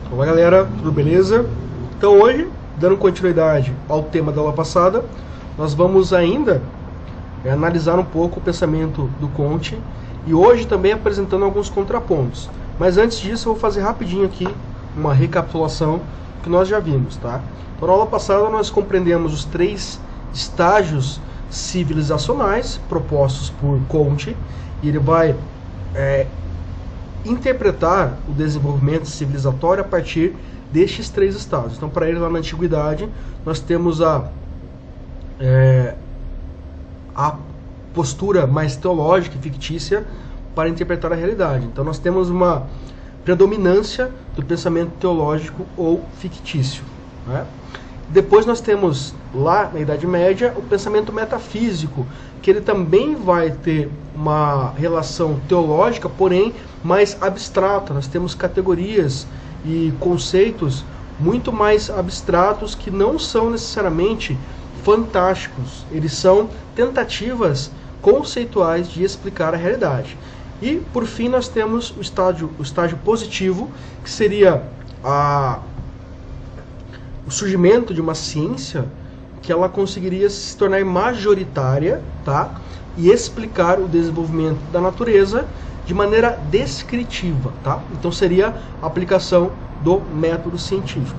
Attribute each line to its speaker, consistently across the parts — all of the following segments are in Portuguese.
Speaker 1: Olá galera, tudo beleza? Então hoje, dando continuidade ao tema da aula passada, nós vamos ainda analisar um pouco o pensamento do Comte e hoje também apresentando alguns contrapontos. Mas antes disso eu vou fazer rapidinho aqui uma recapitulação que nós já vimos, tá? Então na aula passada nós compreendemos os 3 estágios civilizacionais propostos por Comte e ele vai interpretar o desenvolvimento civilizatório a partir destes 3 estágios. Então, para ele, lá na Antiguidade, nós temos a postura mais teológica e fictícia para interpretar a realidade. Então, nós temos uma predominância do pensamento teológico ou fictício, né? Depois nós temos, lá na Idade Média, o pensamento metafísico, que ele também vai ter uma relação teológica, porém mais abstrata. Nós temos categorias e conceitos muito mais abstratos que não são necessariamente fantásticos. Eles são tentativas conceituais de explicar a realidade. E, por fim, nós temos o estágio positivo, que seria o surgimento de uma ciência que ela conseguiria se tornar majoritária, tá? E explicar o desenvolvimento da natureza de maneira descritiva, tá? Então seria a aplicação do método científico.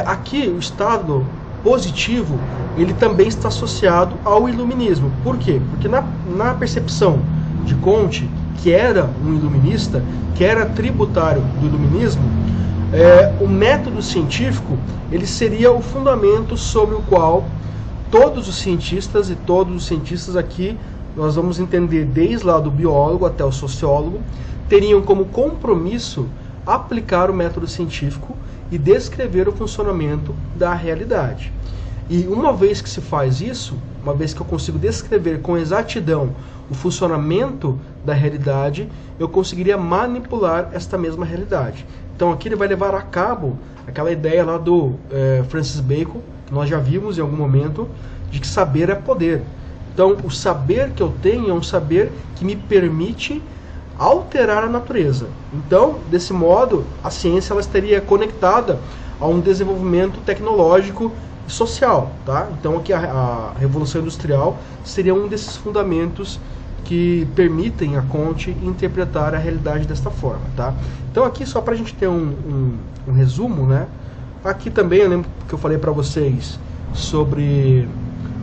Speaker 1: Aqui o estado positivo ele também está associado ao iluminismo. Por quê? Porque na percepção de Comte, que era um iluminista, que era tributário do iluminismo, o método científico ele seria o fundamento sobre o qual todos os cientistas, e todos os cientistas aqui nós vamos entender desde lá do biólogo até o sociólogo, teriam como compromisso aplicar o método científico e descrever o funcionamento da realidade. E uma vez que se faz isso, uma vez que eu consigo descrever com exatidão o funcionamento da realidade, eu conseguiria manipular esta mesma realidade. Então aqui ele vai levar a cabo aquela ideia lá do Francis Bacon, que nós já vimos em algum momento, de que saber é poder. Então o saber que eu tenho é um saber que me permite alterar a natureza. Então, desse modo, a ciência ela estaria conectada a um desenvolvimento tecnológico e social, tá? Então aqui a Revolução Industrial seria um desses fundamentos que permitem a Comte interpretar a realidade desta forma, tá? Então aqui só para a gente ter um resumo, né? Aqui também eu lembro que eu falei para vocês sobre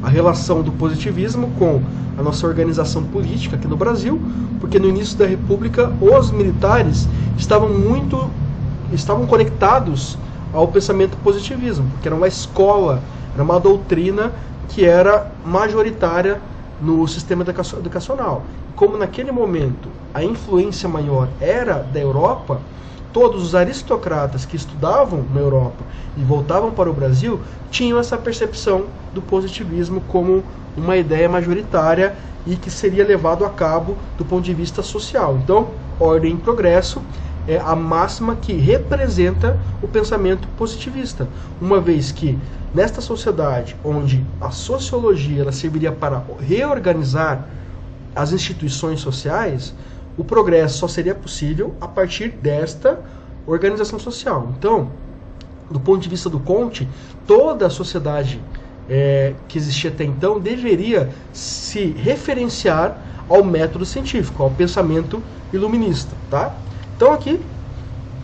Speaker 1: a relação do positivismo com a nossa organização política aqui no Brasil, porque no início da República os militares estavam conectados ao pensamento positivismo, porque era uma escola, era uma doutrina que era majoritária no sistema educacional. Como naquele momento a influência maior era da Europa, todos os aristocratas que estudavam na Europa e voltavam para o Brasil tinham essa percepção do positivismo como uma ideia majoritária e que seria levado a cabo do ponto de vista social. Então, ordem e progresso é a máxima que representa o pensamento positivista, uma vez que nesta sociedade onde a sociologia ela serviria para reorganizar as instituições sociais, o progresso só seria possível a partir desta organização social. Então, do ponto de vista do Comte, toda a sociedade que existia até então deveria se referenciar ao método científico, ao pensamento iluminista, tá? Então aqui,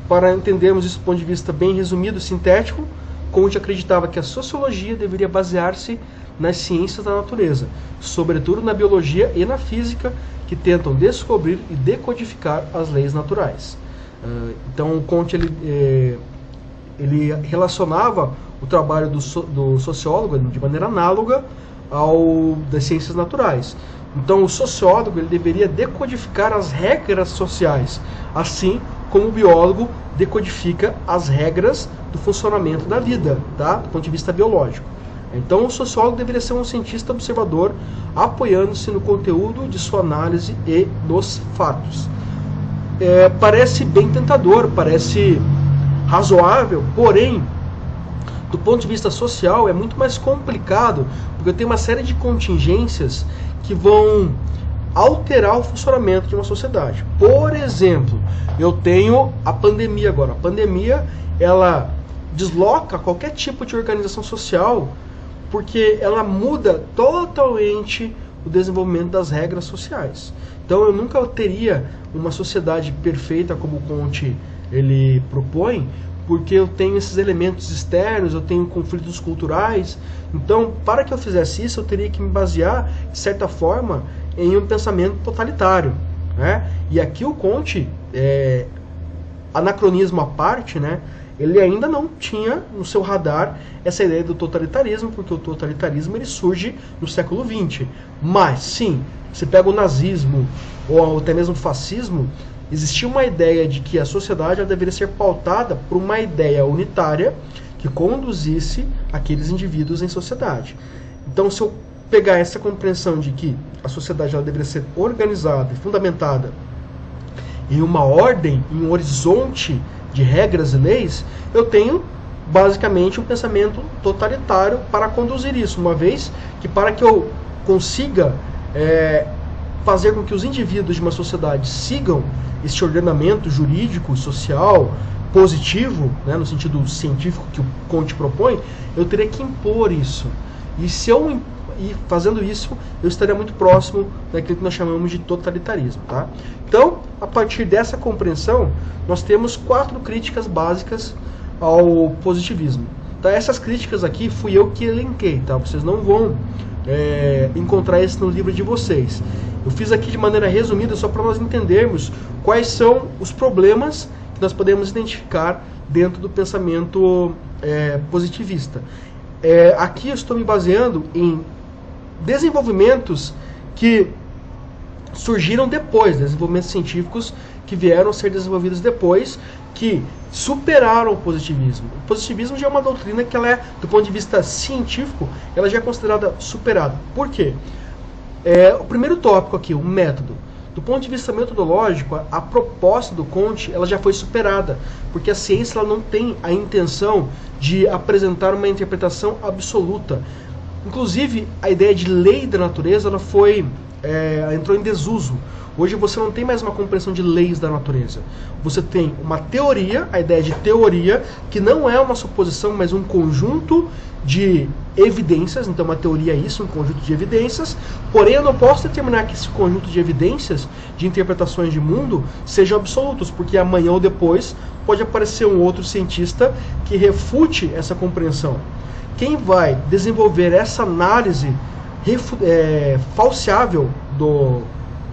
Speaker 1: para entendermos isso do ponto de vista bem resumido e sintético, Comte acreditava que a sociologia deveria basear-se nas ciências da natureza, sobretudo na biologia e na física, que tentam descobrir e decodificar as leis naturais. Então o Comte ele relacionava o trabalho do sociólogo de maneira análoga ao das ciências naturais. Então o sociólogo ele deveria decodificar as regras sociais, assim como o biólogo decodifica as regras do funcionamento da vida, tá? Do ponto de vista biológico. Então o sociólogo deveria ser um cientista observador, apoiando-se no conteúdo de sua análise e nos fatos. Parece bem tentador, parece razoável, porém, do ponto de vista social é muito mais complicado, porque tem uma série de contingências que vão alterar o funcionamento de uma sociedade. Por exemplo, eu tenho a pandemia agora. A pandemia, ela desloca qualquer tipo de organização social, porque ela muda totalmente o desenvolvimento das regras sociais. Então eu nunca teria uma sociedade perfeita como o Comte ele propõe, porque eu tenho esses elementos externos, eu tenho conflitos culturais. Então, para que eu fizesse isso, eu teria que me basear, de certa forma, em um pensamento totalitário, né? E aqui o Comte, anacronismo à parte, né, ele ainda não tinha no seu radar essa ideia do totalitarismo, porque o totalitarismo ele surge no século XX. Mas, sim, você pega o nazismo ou até mesmo o fascismo, existia uma ideia de que a sociedade ela deveria ser pautada por uma ideia unitária que conduzisse aqueles indivíduos em sociedade. Então, se eu pegar essa compreensão de que a sociedade ela deveria ser organizada e fundamentada em uma ordem, em um horizonte de regras e leis, eu tenho basicamente um pensamento totalitário para conduzir isso, uma vez que para que eu consiga fazer com que os indivíduos de uma sociedade sigam esse ordenamento jurídico, social, positivo, né, no sentido científico que o Comte propõe, eu teria que impor isso. E fazendo isso, eu estaria muito próximo daquilo que nós chamamos de totalitarismo. Tá? Então, a partir dessa compreensão, nós temos 4 críticas básicas ao positivismo. Tá? Essas críticas aqui fui eu que elenquei, tá? Vocês não vão encontrar isso no livro de vocês. Eu fiz aqui de maneira resumida só para nós entendermos quais são os problemas que nós podemos identificar dentro do pensamento positivista. Aqui eu estou me baseando em desenvolvimentos que surgiram depois, desenvolvimentos científicos que vieram a ser desenvolvidos depois, que superaram o positivismo. O positivismo já é uma doutrina que ela do ponto de vista científico, ela já é considerada superada. Por quê? O primeiro tópico aqui, o método. Do ponto de vista metodológico, a proposta do Comte ela já foi superada, porque a ciência ela não tem a intenção de apresentar uma interpretação absoluta. Inclusive, a ideia de lei da natureza ela entrou em desuso. Hoje você não tem mais uma compreensão de leis da natureza. Você tem uma teoria, a ideia de teoria, que não é uma suposição, mas um conjunto de evidências. Então uma teoria é isso, um conjunto de evidências. Porém eu não posso determinar que esse conjunto de evidências, de interpretações de mundo, sejam absolutos, porque amanhã ou depois pode aparecer um outro cientista que refute essa compreensão. Quem vai desenvolver essa análise falseável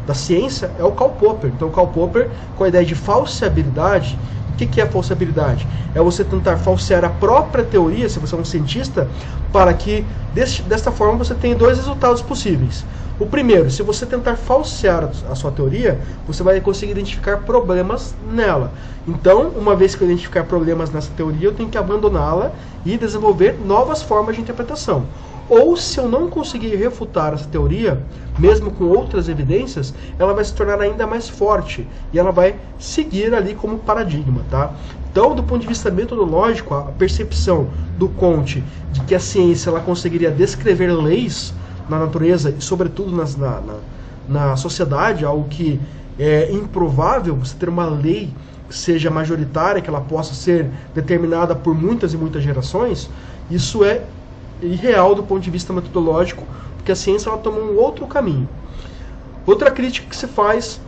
Speaker 1: da ciência é o Karl Popper. Então, o Karl Popper, com a ideia de falseabilidade, o que é falseabilidade? É você tentar falsear a própria teoria, se você é um cientista, para que, desta forma, você tenha 2 resultados possíveis. O primeiro, se você tentar falsear a sua teoria, você vai conseguir identificar problemas nela. Então, uma vez que eu identificar problemas nessa teoria, eu tenho que abandoná-la e desenvolver novas formas de interpretação. Ou, se eu não conseguir refutar essa teoria, mesmo com outras evidências, ela vai se tornar ainda mais forte e ela vai seguir ali como paradigma. Tá? Então, do ponto de vista metodológico, a percepção do Comte de que a ciência ela conseguiria descrever leis na natureza e, sobretudo, na sociedade, algo que é improvável, você ter uma lei que seja majoritária, que ela possa ser determinada por muitas e muitas gerações, isso é irreal do ponto de vista metodológico, porque a ciência ela toma um outro caminho. Outra crítica que se faz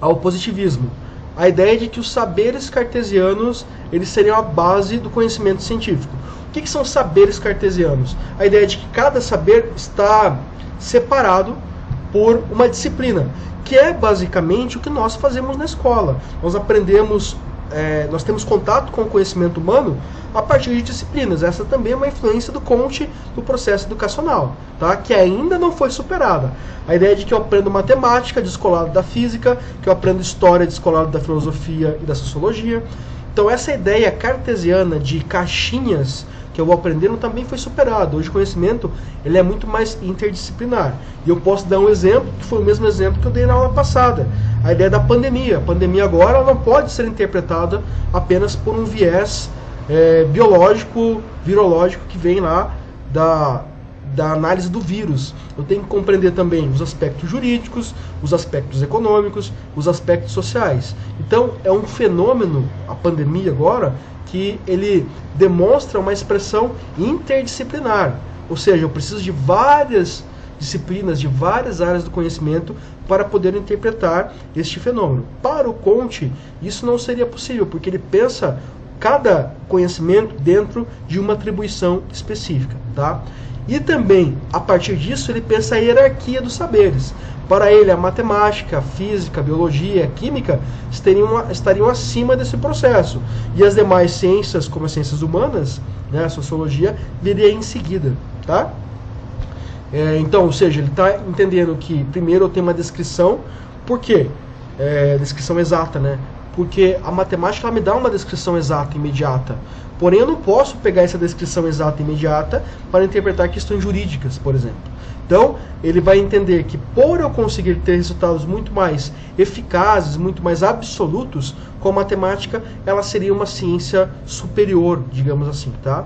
Speaker 1: ao positivismo, a ideia de que os saberes cartesianos eles seriam a base do conhecimento científico. O que são saberes cartesianos? A ideia de que cada saber está separado por uma disciplina, que é basicamente o que nós fazemos na escola. Nós aprendemos, nós temos contato com o conhecimento humano a partir de disciplinas. Essa também é uma influência do Comte do processo educacional, tá? Que ainda não foi superada. A ideia de que eu aprendo matemática descolado da física, que eu aprendo história descolado da filosofia e da sociologia. Então essa ideia cartesiana de caixinhas que eu vou aprendendo também foi superada. Hoje o conhecimento ele é muito mais interdisciplinar. E eu posso dar um exemplo, que foi o mesmo exemplo que eu dei na aula passada. A ideia da pandemia. A pandemia agora ela não pode ser interpretada apenas por um viés biológico, virológico, que vem lá da análise do vírus. Eu tenho que compreender também os aspectos jurídicos, os aspectos econômicos, os aspectos sociais. Então, é um fenômeno, a pandemia agora, que ele demonstra uma expressão interdisciplinar. Ou seja, eu preciso de várias disciplinas, de várias áreas do conhecimento para poder interpretar este fenômeno. Para o Comte, isso não seria possível, porque ele pensa cada conhecimento dentro de uma atribuição específica, tá? E também, a partir disso, ele pensa a hierarquia dos saberes. Para ele, a matemática, a física, a biologia, a química estariam acima desse processo. E as demais ciências, como as ciências humanas, né, a sociologia, viria em seguida, tá? Então, ou seja, ele está entendendo que primeiro eu tenho uma descrição. Por quê? Descrição exata, né? Porque a matemática ela me dá uma descrição exata, imediata. Porém, eu não posso pegar essa descrição exata e imediata para interpretar questões jurídicas, por exemplo. Então, ele vai entender que por eu conseguir ter resultados muito mais eficazes, muito mais absolutos, com a matemática, ela seria uma ciência superior, digamos assim, tá?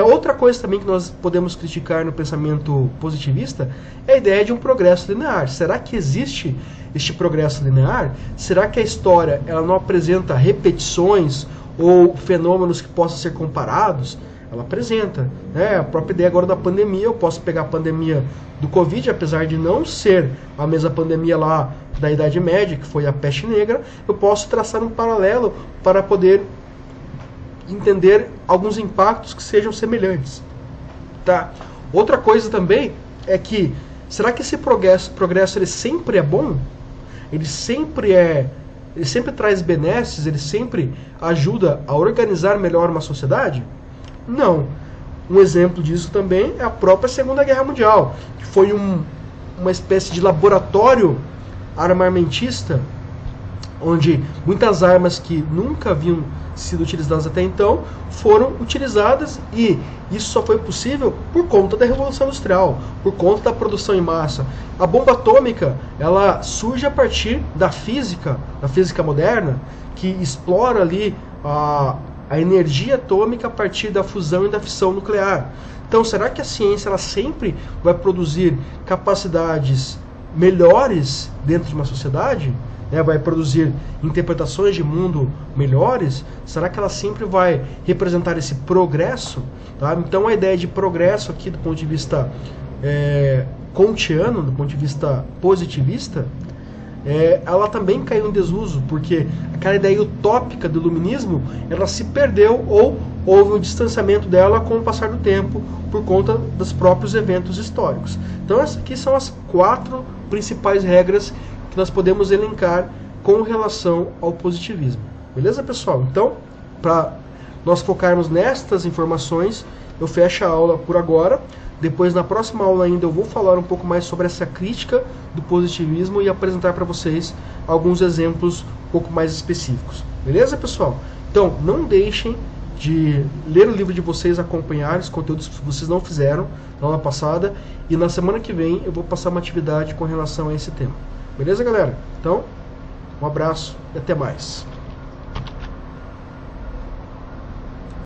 Speaker 1: Outra coisa também que nós podemos criticar no pensamento positivista é a ideia de um progresso linear. Será que existe este progresso linear? Será que a história ela não apresenta repetições ou fenômenos que possam ser comparados? Ela apresenta, né? A própria ideia agora da pandemia, eu posso pegar a pandemia do Covid, apesar de não ser a mesma pandemia lá da Idade Média, que foi a peste negra, eu posso traçar um paralelo para poder entender alguns impactos que sejam semelhantes, tá? Outra coisa também é que, será que esse progresso ele sempre é bom? Ele sempre traz benesses? Ele sempre ajuda a organizar melhor uma sociedade? Não. Um exemplo disso também é a própria Segunda Guerra Mundial, que foi uma espécie de laboratório armamentista, onde muitas armas que nunca haviam sido utilizadas até então foram utilizadas, e isso só foi possível por conta da Revolução Industrial, por conta da produção em massa. A bomba atômica ela surge a partir da física moderna, que explora ali a energia atômica a partir da fusão e da fissão nuclear. Então, será que a ciência ela sempre vai produzir capacidades melhores dentro de uma sociedade? Vai produzir interpretações de mundo melhores? Será que ela sempre vai representar esse progresso? Tá? Então a ideia de progresso aqui do ponto de vista kantiano, do ponto de vista positivista, ela também caiu em desuso, porque aquela ideia utópica do iluminismo, ela se perdeu ou houve um distanciamento dela com o passar do tempo por conta dos próprios eventos históricos. Então essas aqui são as 4 principais regras que nós podemos elencar com relação ao positivismo. Beleza, pessoal? Então, para nós focarmos nestas informações, eu fecho a aula por agora. Depois, na próxima aula ainda, eu vou falar um pouco mais sobre essa crítica do positivismo e apresentar para vocês alguns exemplos um pouco mais específicos. Beleza, pessoal? Então, não deixem de ler o livro de vocês, acompanhar os conteúdos que vocês não fizeram na aula passada, e na semana que vem eu vou passar uma atividade com relação a esse tema. Beleza, galera? Então, um abraço e até mais.